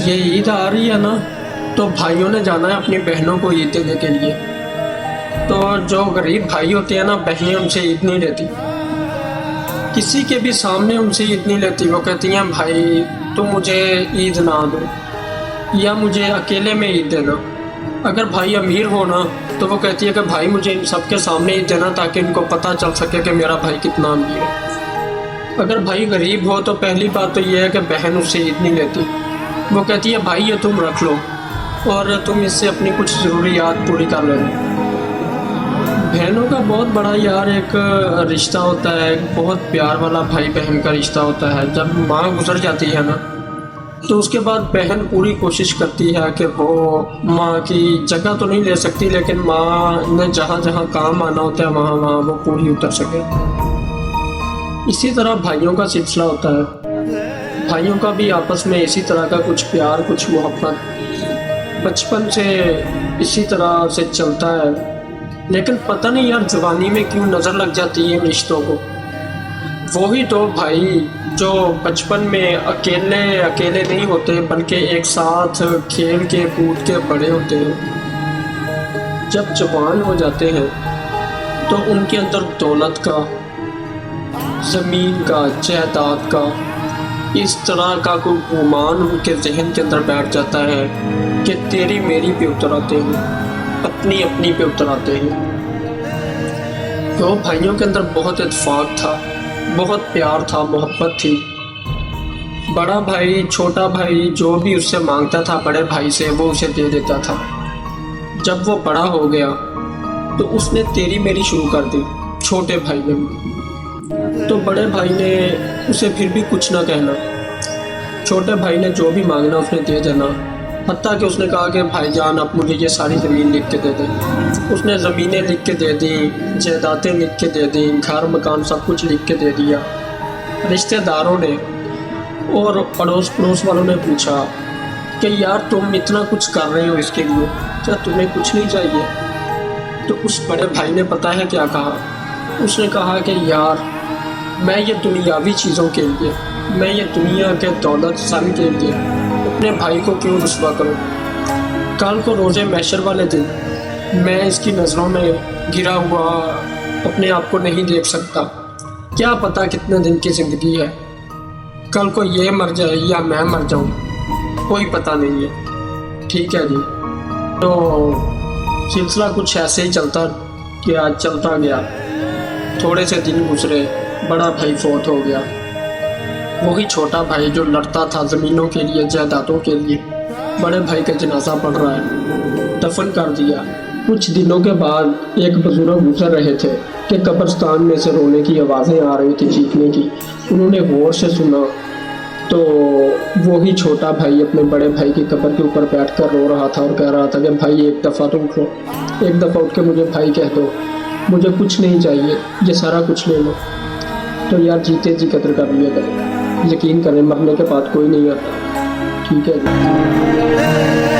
ये ईद आ रही है ना, तो भाइयों ने जाना है अपनी बहनों को ईद देने के लिए। तो जो गरीब भाई होते हैं ना, बहनें उनसे ईद नहीं लेती, किसी के भी सामने उनसे ईद नहीं लेती। वो कहती हैं भाई तुम मुझे ईद ना दो, या मुझे अकेले में ईद देना। अगर भाई अमीर हो ना, तो वो कहती है कि भाई मुझे इन सबके सामने ईद देना, ताकि इनको पता चल सके कि मेरा भाई कितना अमीर है। अगर भाई गरीब हो तो पहली बात तो ये है कि बहन उससे ईद नहीं लेती। वो कहती है भाई ये तुम रख लो और तुम इससे अपनी कुछ ज़रूरियात पूरी कर लेना। बहनों का बहुत बड़ा यार एक रिश्ता होता है, एक बहुत प्यार वाला भाई बहन का रिश्ता होता है। जब माँ गुजर जाती है ना, तो उसके बाद बहन पूरी कोशिश करती है कि वो माँ की जगह तो नहीं ले सकती, लेकिन माँ ने जहाँ जहाँ काम आना होता है वहाँ वहाँ वो पूरी उतर सके। इसी तरह भाइयों का सिलसिला होता है। भाइयों का भी आपस में इसी तरह का कुछ प्यार, कुछ मोहब्बत बचपन से इसी तरह से चलता है। लेकिन पता नहीं यार जवानी में क्यों नज़र लग जाती है रिश्तों को। वही तो भाई जो बचपन में अकेले अकेले नहीं होते, बल्कि एक साथ खेल के कूद के बड़े होते हैं, जब जवान हो जाते हैं तो उनके अंदर दौलत का, ज़मीन का, जायदाद का, इस तरह का कोई गुमान उनके जहन के अंदर बैठ जाता है कि तेरी मेरी पे उतर आते हैं, अपनी अपनी पे उतर आते हैं। तो भाइयों के अंदर बहुत इत्तेफाक था, बहुत प्यार था, मोहब्बत थी। बड़ा भाई छोटा भाई जो भी उससे मांगता था बड़े भाई से, वो उसे दे देता था। जब वो बड़ा हो गया तो उसने तेरी मेरी शुरू कर दी छोटे भाई ने। तो बड़े भाई ने उसे फिर भी कुछ ना कहना, छोटे भाई ने जो भी मांगना उसने दे देना। हत्ता कि उसने कहा कि भाईजान आप मुझे ये सारी ज़मीन लिख के दे दें। उसने ज़मीनें लिख के दे दी, जायदादें लिख के दे दी, घर मकान सब कुछ लिख के दे दिया। रिश्तेदारों ने और अड़ोस पड़ोस वालों ने पूछा कि यार तुम इतना कुछ कर रहे हो इसके लिए, क्या तुम्हें कुछ नहीं चाहिए? तो उस बड़े भाई ने पता है क्या कहा? उसने कहा कि यार मैं ये दुनियावी चीज़ों के लिए, मैं ये दुनिया के दौलत सन के लिए अपने भाई को क्यों रुस्वा करूं? कल को रोज़े महशर वाले दिन मैं इसकी नज़रों में गिरा हुआ अपने आप को नहीं देख सकता। क्या पता कितने दिन की ज़िंदगी है, कल को ये मर जाए या मैं मर जाऊं, कोई पता नहीं है। ठीक है जी। तो सिलसिला कुछ ऐसे ही चलता कि आज चलता गया। थोड़े से दिन गुजरे, बड़ा भाई फौत हो गया। वही छोटा भाई जो लड़ता था ज़मीनों के लिए, जायदादों के लिए, बड़े भाई का जनाजा पड़ रहा है, दफन कर दिया। कुछ दिनों के बाद एक बुजुर्ग गुजर रहे थे कि कब्रिस्तान में से रोने की आवाज़ें आ रही थी, चीखने की। उन्होंने गौर से सुना तो वही छोटा भाई अपने बड़े भाई की कब्र के ऊपर बैठकर रो रहा था और कह रहा था कि भाई एक दफ़ा तो उठो, एक दफ़ा उठ के मुझे भाई कह दो, मुझे कुछ नहीं चाहिए, ये सारा कुछ ले लो। तो यार जीते जी कदर कर लिया करें, यकीन करें मरने के बाद कोई नहीं आता। ठीक है।